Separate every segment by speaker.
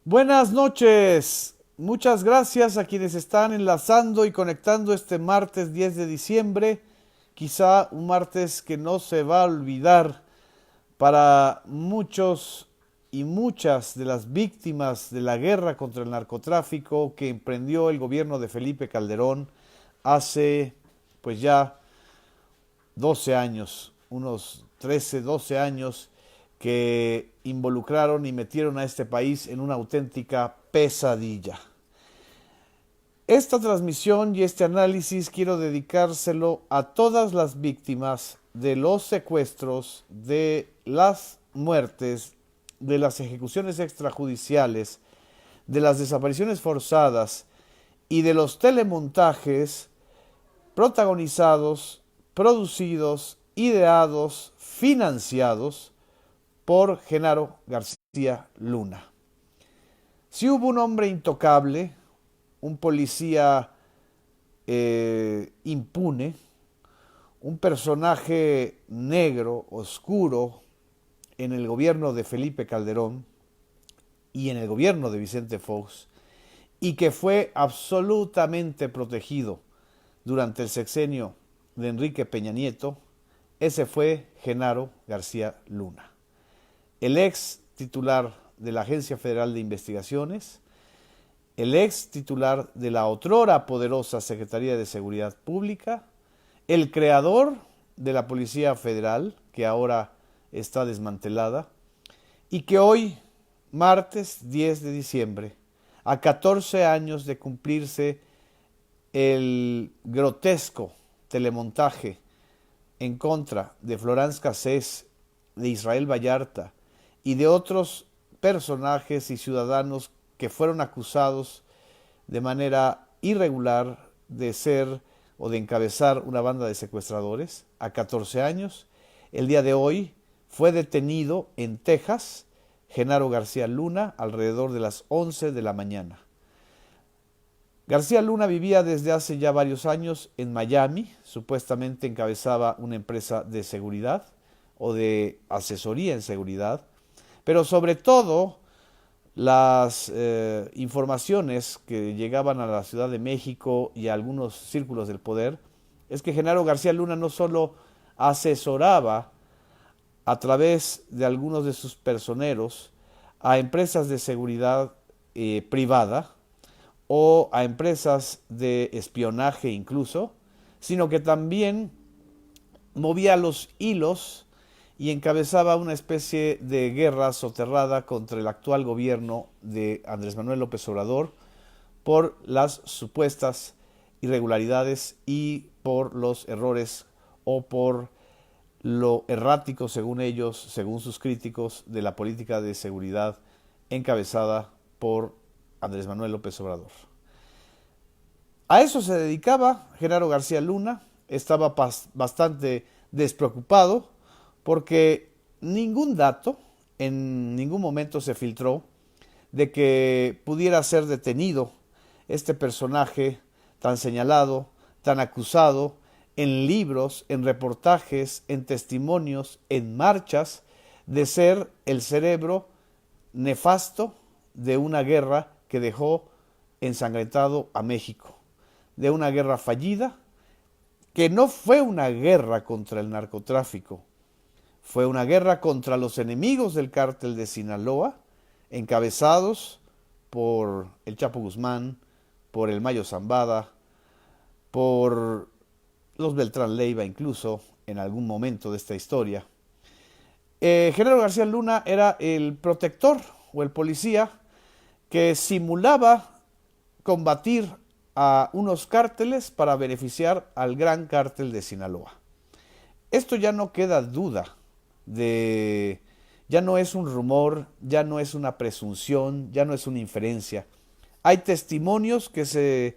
Speaker 1: Buenas noches. Muchas gracias a quienes están enlazando y conectando este martes 10 de diciembre. Quizá un martes que no se va a olvidar para muchos y muchas de las víctimas de la guerra contra el narcotráfico que emprendió el gobierno de Felipe Calderón hace pues ya 12 años, unos 13, 12 años que involucraron y metieron a este país en una auténtica pesadilla. Esta transmisión y este análisis quiero dedicárselo a todas las víctimas de los secuestros, de las muertes, de las ejecuciones extrajudiciales, de las desapariciones forzadas y de los telemontajes protagonizados, producidos, ideados, financiados por Genaro García Luna. Si hubo un hombre intocable, un policía impune, un personaje negro, oscuro, en el gobierno de Felipe Calderón y en el gobierno de Vicente Fox, y que fue absolutamente protegido durante el sexenio de Enrique Peña Nieto, ese fue Genaro García Luna, el ex titular de la Agencia Federal de Investigaciones, el ex titular de la otrora poderosa Secretaría de Seguridad Pública, el creador de la Policía Federal, que ahora está desmantelada, y que hoy, martes 10 de diciembre, a 14 años de cumplirse el grotesco telemontaje en contra de Florence Cassés, de Israel Vallarta y de otros personajes y ciudadanos que fueron acusados de manera irregular de ser o de encabezar una banda de secuestradores a 14 años. El día de hoy fue detenido en Texas Genaro García Luna alrededor de las 11 de la mañana. García Luna vivía desde hace ya varios años en Miami, supuestamente encabezaba una empresa de seguridad o de asesoría en seguridad, pero sobre todo las informaciones que llegaban a la Ciudad de México y a algunos círculos del poder es que Genaro García Luna no solo asesoraba a través de algunos de sus personeros a empresas de seguridad privada, o a empresas de espionaje incluso, sino que también movía los hilos y encabezaba una especie de guerra soterrada contra el actual gobierno de Andrés Manuel López Obrador por las supuestas irregularidades y por los errores o por lo errático, según ellos, según sus críticos, de la política de seguridad encabezada por Andrés Manuel López Obrador. A eso se dedicaba Genaro García Luna, estaba bastante despreocupado porque ningún dato en ningún momento se filtró de que pudiera ser detenido este personaje tan señalado, tan acusado, en libros, en reportajes, en testimonios, en marchas, de ser el cerebro nefasto de una guerra que dejó ensangrentado a México, de una guerra fallida, que no fue una guerra contra el narcotráfico, fue una guerra contra los enemigos del cártel de Sinaloa, encabezados por el Chapo Guzmán, por el Mayo Zambada, por los Beltrán Leiva incluso, en algún momento de esta historia. Genaro García Luna era el protector o el policía que simulaba combatir a unos cárteles para beneficiar al gran cártel de Sinaloa. Esto ya no queda duda de, ya no es un rumor, ya no es una presunción, ya no es una inferencia. Hay testimonios que se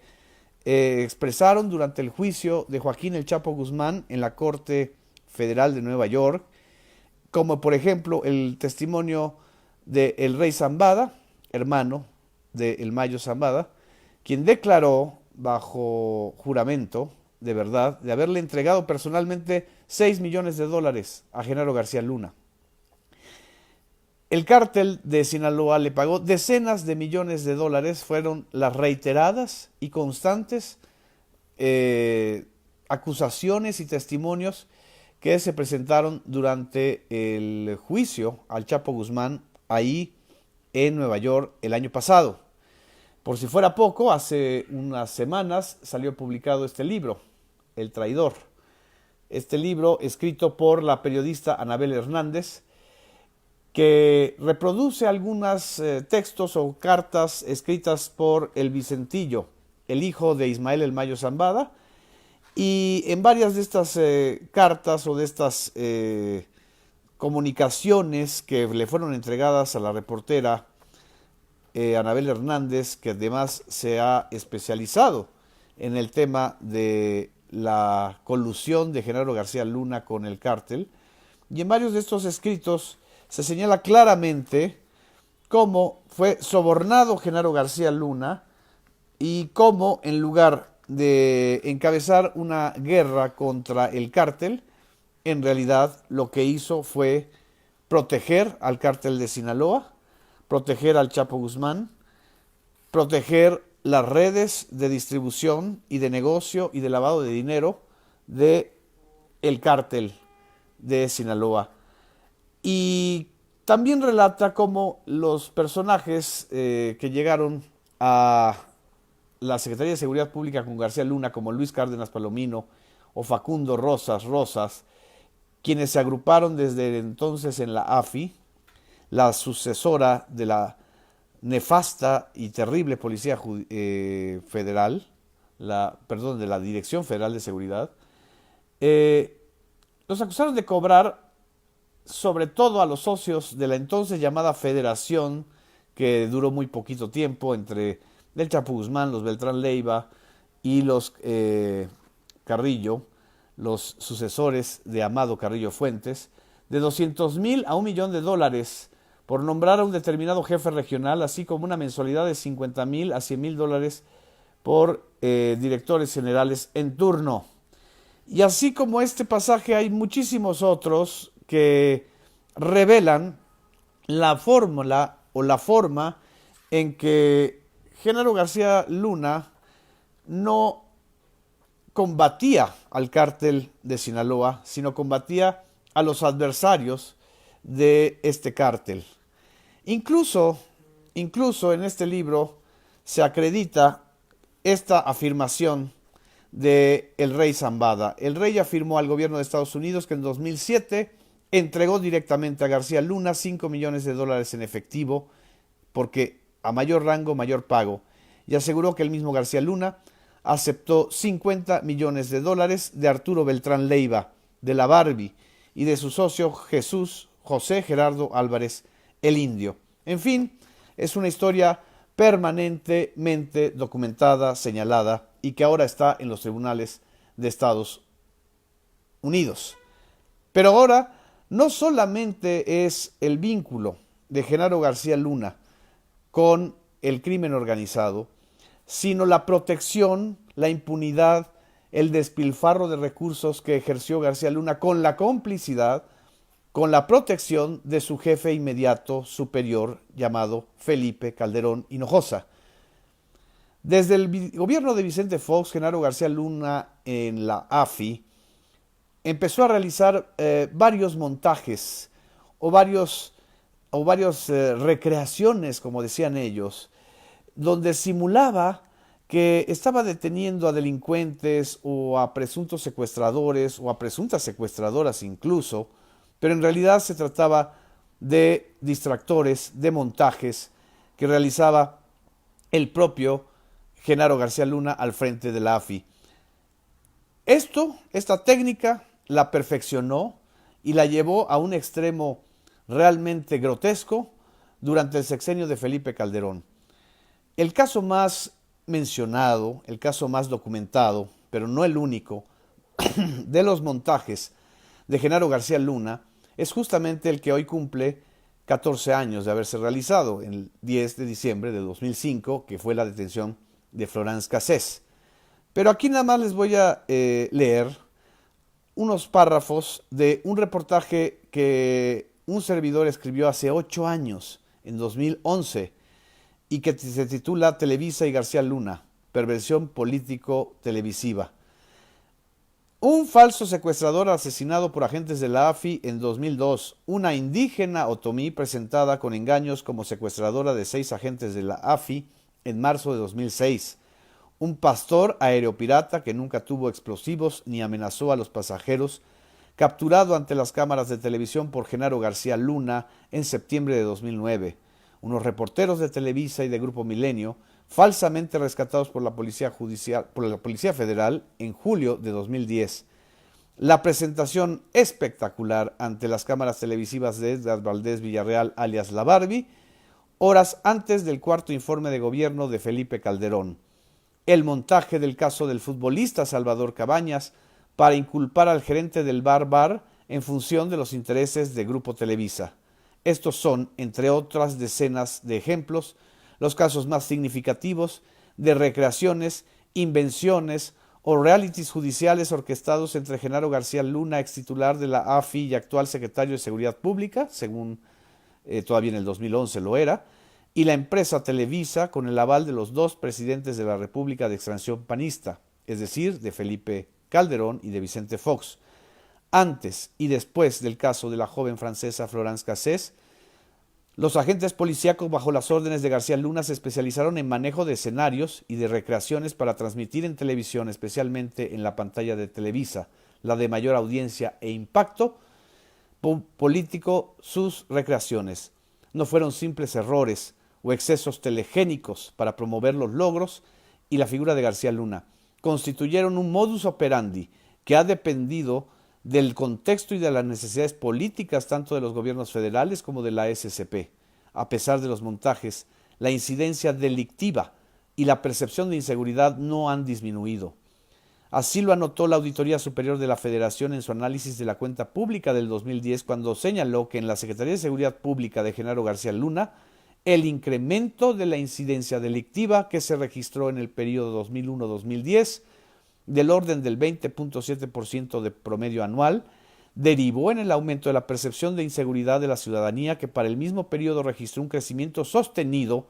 Speaker 1: expresaron durante el juicio de Joaquín El Chapo Guzmán en la Corte Federal de Nueva York, como por ejemplo el testimonio de el rey Zambada, hermano de El Mayo Zambada, quien declaró bajo juramento de verdad de haberle entregado personalmente 6 millones de dólares a Genaro García Luna. El cártel de Sinaloa le pagó decenas de millones de dólares, fueron las reiteradas y constantes eh, acusaciones y testimonios que se presentaron durante el juicio al Chapo Guzmán ahí en Nueva York el año pasado. Por si fuera poco, hace unas semanas salió publicado este libro, El Traidor. Este libro escrito por la periodista Anabel Hernández, que reproduce algunos textos o cartas escritas por el Vicentillo, el hijo de Ismael El Mayo Zambada, y en varias de estas cartas o de estas comunicaciones que le fueron entregadas a la reportera Anabel Hernández, que además se ha especializado en el tema de la colusión de Genaro García Luna con el cártel, y en varios de estos escritos se señala claramente cómo fue sobornado Genaro García Luna y cómo en lugar de encabezar una guerra contra el cártel, en realidad lo que hizo fue proteger al cártel de Sinaloa, proteger al Chapo Guzmán, proteger las redes de distribución y de negocio y de lavado de dinero de el cártel de Sinaloa. Y también relata cómo los personajes que llegaron a la Secretaría de Seguridad Pública con García Luna, como Luis Cárdenas Palomino o Facundo Rosas, quienes se agruparon desde entonces en la AFI, la sucesora de la nefasta y terrible Policía Federal, de la Dirección Federal de Seguridad, los acusaron de cobrar sobre todo a los socios de la entonces llamada Federación, que duró muy poquito tiempo, entre el Chapo Guzmán, los Beltrán Leiva y los Carrillo, los sucesores de Amado Carrillo Fuentes, de 200,000 a $1,000,000 por nombrar a un determinado jefe regional, así como una mensualidad de 50,000 a $100,000 por directores generales en turno. Y así como este pasaje hay muchísimos otros que revelan la fórmula o la forma en que Genaro García Luna no combatía al cártel de Sinaloa, sino combatía a los adversarios de este cártel. Incluso en este libro se acredita esta afirmación de el rey Zambada. El rey afirmó al gobierno de Estados Unidos que en 2007 entregó directamente a García Luna $5,000,000 en efectivo, porque a mayor rango, mayor pago, y aseguró que el mismo García Luna aceptó $50,000,000 de Arturo Beltrán Leiva, de la Barbie, y de su socio José Gerardo Álvarez, el Indio. En fin, es una historia permanentemente documentada, señalada, y que ahora está en los tribunales de Estados Unidos. Pero ahora no solamente es el vínculo de Genaro García Luna con el crimen organizado, sino la protección, la impunidad, el despilfarro de recursos que ejerció García Luna con la complicidad, con la protección de su jefe inmediato superior llamado Felipe Calderón Hinojosa. Desde el gobierno de Vicente Fox, Genaro García Luna en la AFI empezó a realizar varios montajes o varias recreaciones, como decían ellos, donde simulaba que estaba deteniendo a delincuentes o a presuntos secuestradores o a presuntas secuestradoras incluso, pero en realidad se trataba de distractores, de montajes que realizaba el propio Genaro García Luna al frente de la AFI. Esta técnica la perfeccionó y la llevó a un extremo realmente grotesco durante el sexenio de Felipe Calderón. El caso más mencionado, el caso más documentado, pero no el único, de los montajes de Genaro García Luna es justamente el que hoy cumple 14 años de haberse realizado, el 10 de diciembre de 2005, que fue la detención de Florence Cassés. Pero aquí nada más les voy a leer unos párrafos de un reportaje que un servidor escribió hace 8 años, en 2011, y que se titula Televisa y García Luna, perversión político-televisiva. Un falso secuestrador asesinado por agentes de la AFI en 2002, una indígena otomí presentada con engaños como secuestradora de 6 agentes de la AFI en marzo de 2006, un pastor aeropirata que nunca tuvo explosivos ni amenazó a los pasajeros, capturado ante las cámaras de televisión por Genaro García Luna en septiembre de 2009, unos reporteros de Televisa y de Grupo Milenio, falsamente rescatados por la Policía Federal en julio de 2010. La presentación espectacular ante las cámaras televisivas de Edgar Valdés Villarreal, alias La Barbie, horas antes del cuarto informe de gobierno de Felipe Calderón. El montaje del caso del futbolista Salvador Cabañas para inculpar al gerente del Bar en función de los intereses de Grupo Televisa. Estos son, entre otras decenas de ejemplos, los casos más significativos de recreaciones, invenciones o realities judiciales orquestados entre Genaro García Luna, ex titular de la AFI y actual secretario de Seguridad Pública, según todavía en el 2011 lo era, y la empresa Televisa con el aval de los 2 presidentes de la República de extracción panista, es decir, de Felipe Calderón y de Vicente Fox. Antes y después del caso de la joven francesa Florence Cassés, los agentes policíacos bajo las órdenes de García Luna se especializaron en manejo de escenarios y de recreaciones para transmitir en televisión, especialmente en la pantalla de Televisa, la de mayor audiencia e impacto político, sus recreaciones. No fueron simples errores o excesos telegénicos para promover los logros y la figura de García Luna. Constituyeron un modus operandi que ha dependido del contexto y de las necesidades políticas tanto de los gobiernos federales como de la SCP. A pesar de los montajes, la incidencia delictiva y la percepción de inseguridad no han disminuido. Así lo anotó la Auditoría Superior de la Federación en su análisis de la cuenta pública del 2010, cuando señaló que en la Secretaría de Seguridad Pública de Genaro García Luna, el incremento de la incidencia delictiva que se registró en el periodo 2001-2010 del orden del 20.7% de promedio anual, derivó en el aumento de la percepción de inseguridad de la ciudadanía, que para el mismo periodo registró un crecimiento sostenido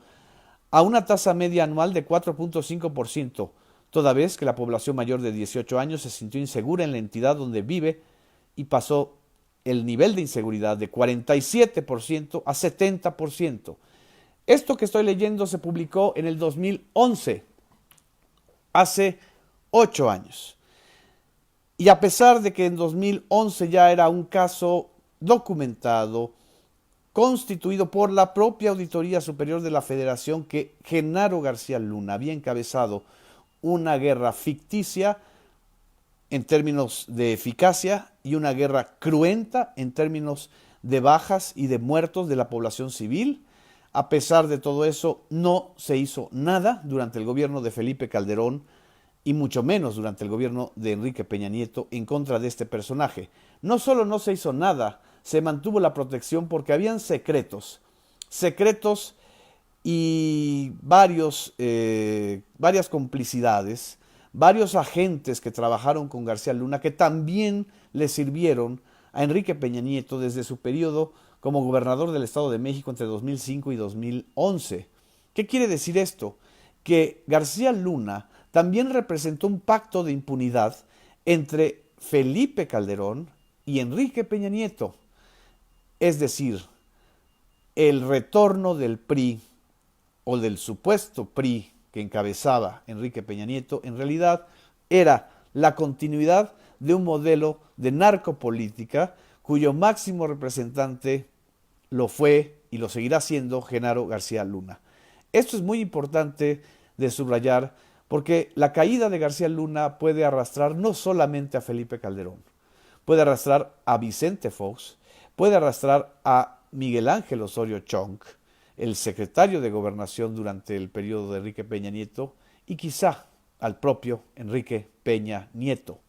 Speaker 1: a una tasa media anual de 4.5%, toda vez que la población mayor de 18 años se sintió insegura en la entidad donde vive y pasó el nivel de inseguridad de 47% a 70%. Esto que estoy leyendo se publicó en el 2011, hace 8 años. Y a pesar de que en 2011 ya era un caso documentado, constituido por la propia Auditoría Superior de la Federación, que Genaro García Luna había encabezado una guerra ficticia en términos de eficacia y una guerra cruenta en términos de bajas y de muertos de la población civil. A pesar de todo eso, no se hizo nada durante el gobierno de Felipe Calderón y mucho menos durante el gobierno de Enrique Peña Nieto en contra de este personaje. No solo no se hizo nada, se mantuvo la protección porque habían secretos y varias complicidades, varios agentes que trabajaron con García Luna que también le sirvieron a Enrique Peña Nieto desde su periodo como gobernador del Estado de México entre 2005 y 2011. ¿Qué quiere decir esto? Que García Luna también representó un pacto de impunidad entre Felipe Calderón y Enrique Peña Nieto. Es decir, el retorno del PRI o del supuesto PRI que encabezaba Enrique Peña Nieto en realidad era la continuidad de un modelo de narcopolítica cuyo máximo representante lo fue y lo seguirá siendo Genaro García Luna. Esto es muy importante de subrayar porque la caída de García Luna puede arrastrar no solamente a Felipe Calderón, puede arrastrar a Vicente Fox, puede arrastrar a Miguel Ángel Osorio Chong, el secretario de Gobernación durante el periodo de Enrique Peña Nieto, y quizá al propio Enrique Peña Nieto.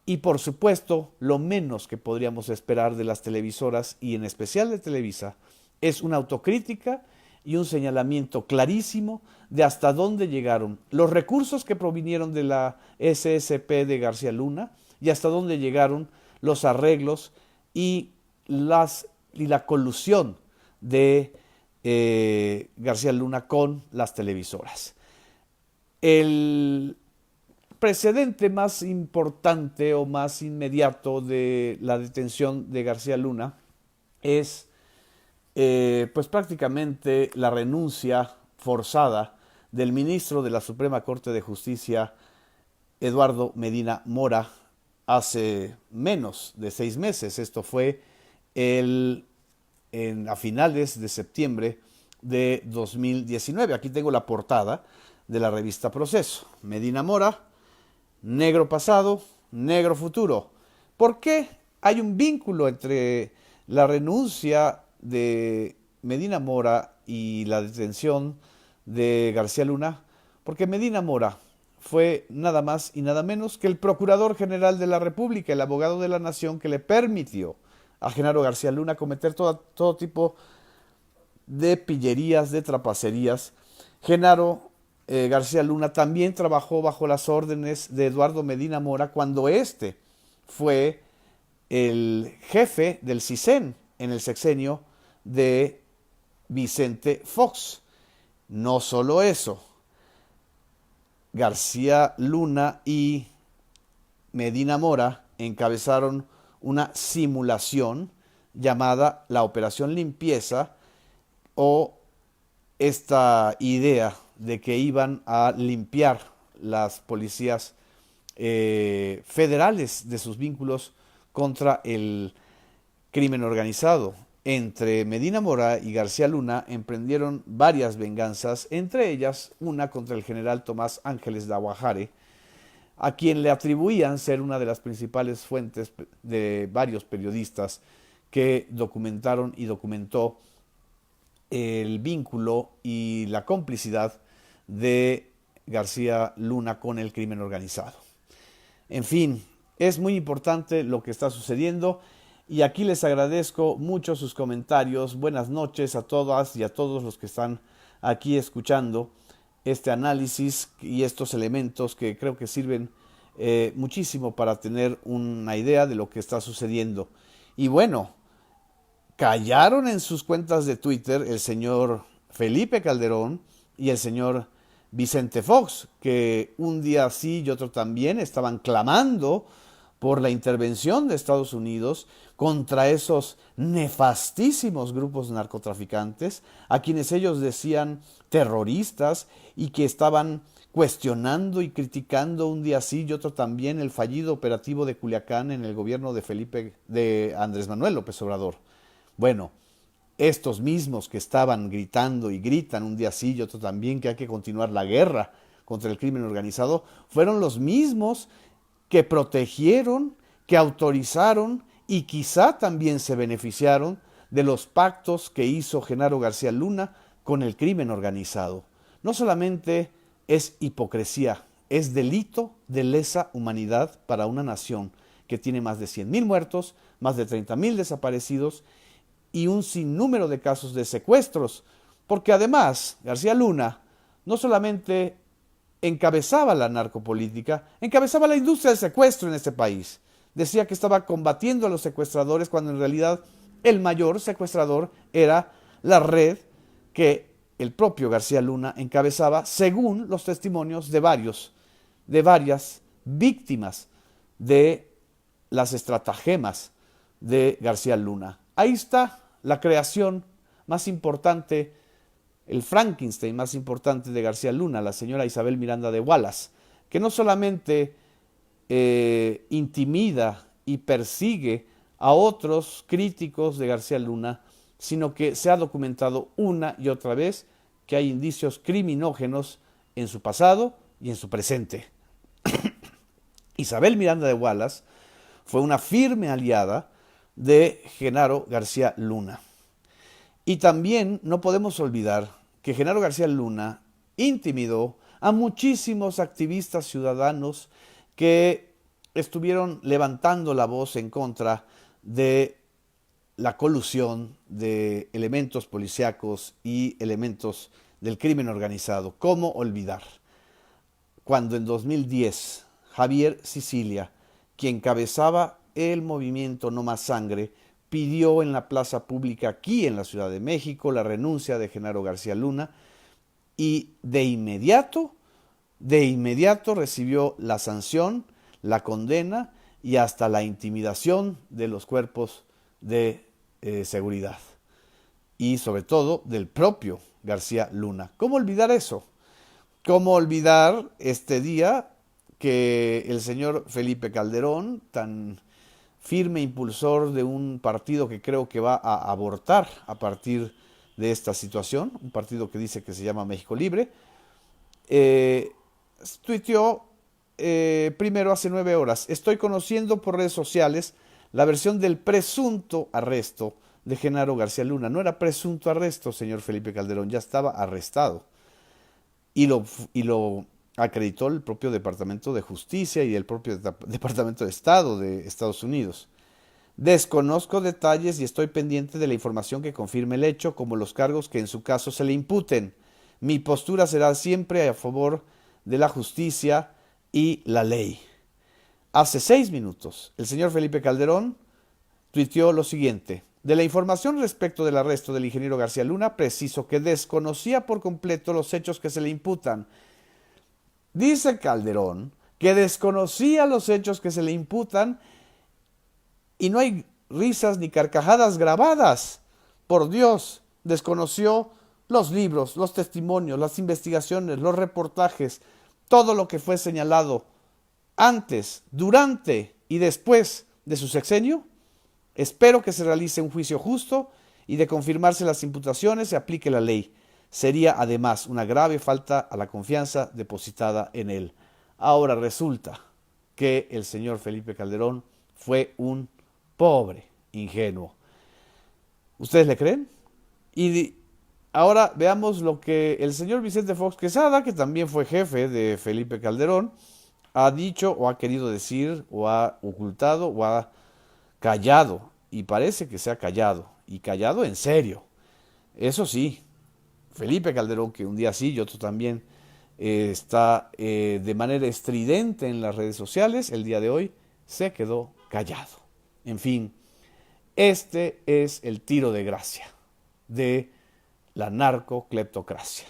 Speaker 1: Y por supuesto, lo menos que podríamos esperar de las televisoras, y en especial de Televisa, es una autocrítica y un señalamiento clarísimo de hasta dónde llegaron los recursos que provinieron de la SSP de García Luna y hasta dónde llegaron los arreglos y las y la colusión de García Luna con las televisoras. El precedente más importante o más inmediato de la detención de García Luna es pues prácticamente la renuncia forzada del ministro de la Suprema Corte de Justicia, Eduardo Medina Mora, hace menos de 6 meses. Esto fue a finales de septiembre de 2019. Aquí tengo la portada de la revista Proceso. Medina Mora, negro pasado, negro futuro. ¿Por qué hay un vínculo entre la renuncia de Medina Mora y la detención de García Luna? Porque Medina Mora fue nada más y nada menos que el Procurador General de la República, el abogado de la nación que le permitió a Genaro García Luna cometer todo tipo de pillerías, de trapacerías. Genaro García Luna también trabajó bajo las órdenes de Eduardo Medina Mora cuando éste fue el jefe del CISEN en el sexenio de Vicente Fox. No solo eso, García Luna y Medina Mora encabezaron una simulación llamada la Operación Limpieza, o esta idea de que iban a limpiar las policías federales de sus vínculos contra el crimen organizado. Entre Medina Mora y García Luna emprendieron varias venganzas, entre ellas una contra el general Tomás Ángeles de Aguajare, a quien le atribuían ser una de las principales fuentes de varios periodistas que documentaron y documentó el vínculo y la complicidad de García Luna con el crimen organizado. En fin, es muy importante lo que está sucediendo y aquí les agradezco mucho sus comentarios. Buenas noches a todas y a todos los que están aquí escuchando este análisis y estos elementos que creo que sirven muchísimo para tener una idea de lo que está sucediendo. Y bueno, callaron en sus cuentas de Twitter el señor Felipe Calderón y el señor Vicente Fox, que un día sí y otro también estaban clamando por la intervención de Estados Unidos contra esos nefastísimos grupos narcotraficantes, a quienes ellos decían terroristas y que estaban cuestionando y criticando un día sí y otro también el fallido operativo de Culiacán en el gobierno de Andrés Manuel López Obrador. Bueno, estos mismos que estaban gritando y gritan un día sí y otro también que hay que continuar la guerra contra el crimen organizado, fueron los mismos que protegieron, que autorizaron y quizá también se beneficiaron de los pactos que hizo Genaro García Luna con el crimen organizado. No solamente es hipocresía, es delito de lesa humanidad para una nación que tiene más de 100,000 muertos, más de 30,000 desaparecidos y un sinnúmero de casos de secuestros, porque además García Luna no solamente encabezaba la narcopolítica, encabezaba la industria del secuestro en este país. Decía que estaba combatiendo a los secuestradores cuando en realidad el mayor secuestrador era la red que el propio García Luna encabezaba, según los testimonios de varias víctimas de las estratagemas de García Luna. Ahí está la creación más importante, el Frankenstein más importante de García Luna, la señora Isabel Miranda de Wallace, que no solamente intimida y persigue a otros críticos de García Luna, sino que se ha documentado una y otra vez que hay indicios criminógenos en su pasado y en su presente. Isabel Miranda de Wallace fue una firme aliada de Genaro García Luna. Y también no podemos olvidar que Genaro García Luna intimidó a muchísimos activistas ciudadanos que estuvieron levantando la voz en contra de la colusión de elementos policíacos y elementos del crimen organizado. ¿Cómo olvidar? Cuando en 2010 Javier Sicilia, quien encabezaba el movimiento No Más Sangre, pidió en la plaza pública aquí en la Ciudad de México la renuncia de Genaro García Luna y de inmediato recibió la sanción, la condena y hasta la intimidación de los cuerpos de seguridad y sobre todo del propio García Luna. ¿Cómo olvidar eso? ¿Cómo olvidar este día que el señor Felipe Calderón, tan firme impulsor de un partido que creo que va a abortar a partir de esta situación, un partido que dice que se llama México Libre, eh, tuiteó primero hace 9 horas: estoy conociendo por redes sociales la versión del presunto arresto de Genaro García Luna. No era presunto arresto, señor Felipe Calderón, ya estaba arrestado. Y lo acreditó el propio Departamento de Justicia y el propio Departamento de Estado de Estados Unidos. Desconozco detalles y estoy pendiente de la información que confirme el hecho, como los cargos que en su caso se le imputen. Mi postura será siempre a favor de la justicia y la ley. Hace 6 minutos, el señor Felipe Calderón tuiteó lo siguiente: de la información respecto del arresto del ingeniero García Luna, preciso que desconocía por completo los hechos que se le imputan. Dice Calderón que desconocía los hechos que se le imputan y no hay risas ni carcajadas grabadas. Por Dios, desconoció los libros, los testimonios, las investigaciones, los reportajes, todo lo que fue señalado antes, durante y después de su sexenio. Espero que se realice un juicio justo y, de confirmarse las imputaciones, se aplique la ley. Sería además una grave falta a la confianza depositada en él. Ahora resulta que el señor Felipe Calderón fue un pobre ingenuo. ¿Ustedes le creen? Y ahora veamos lo que el señor Vicente Fox Quesada, que también fue jefe de Felipe Calderón, ha dicho o ha querido decir o ha ocultado o ha callado. Y parece que se ha callado, y callado en serio. Eso sí, Felipe Calderón, que un día sí y otro también está de manera estridente en las redes sociales, el día de hoy se quedó callado. En fin, este es el tiro de gracia de la narcocleptocracia.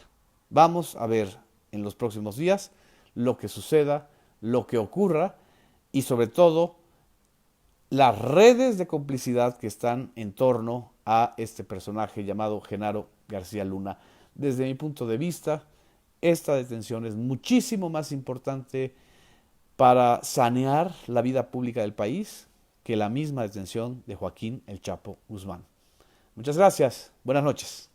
Speaker 1: Vamos a ver en los próximos días lo que suceda, lo que ocurra y sobre todo las redes de complicidad que están en torno a este personaje llamado Genaro García Luna. Desde mi punto de vista, esta detención es muchísimo más importante para sanear la vida pública del país que la misma detención de Joaquín El Chapo Guzmán. Muchas gracias. Buenas noches.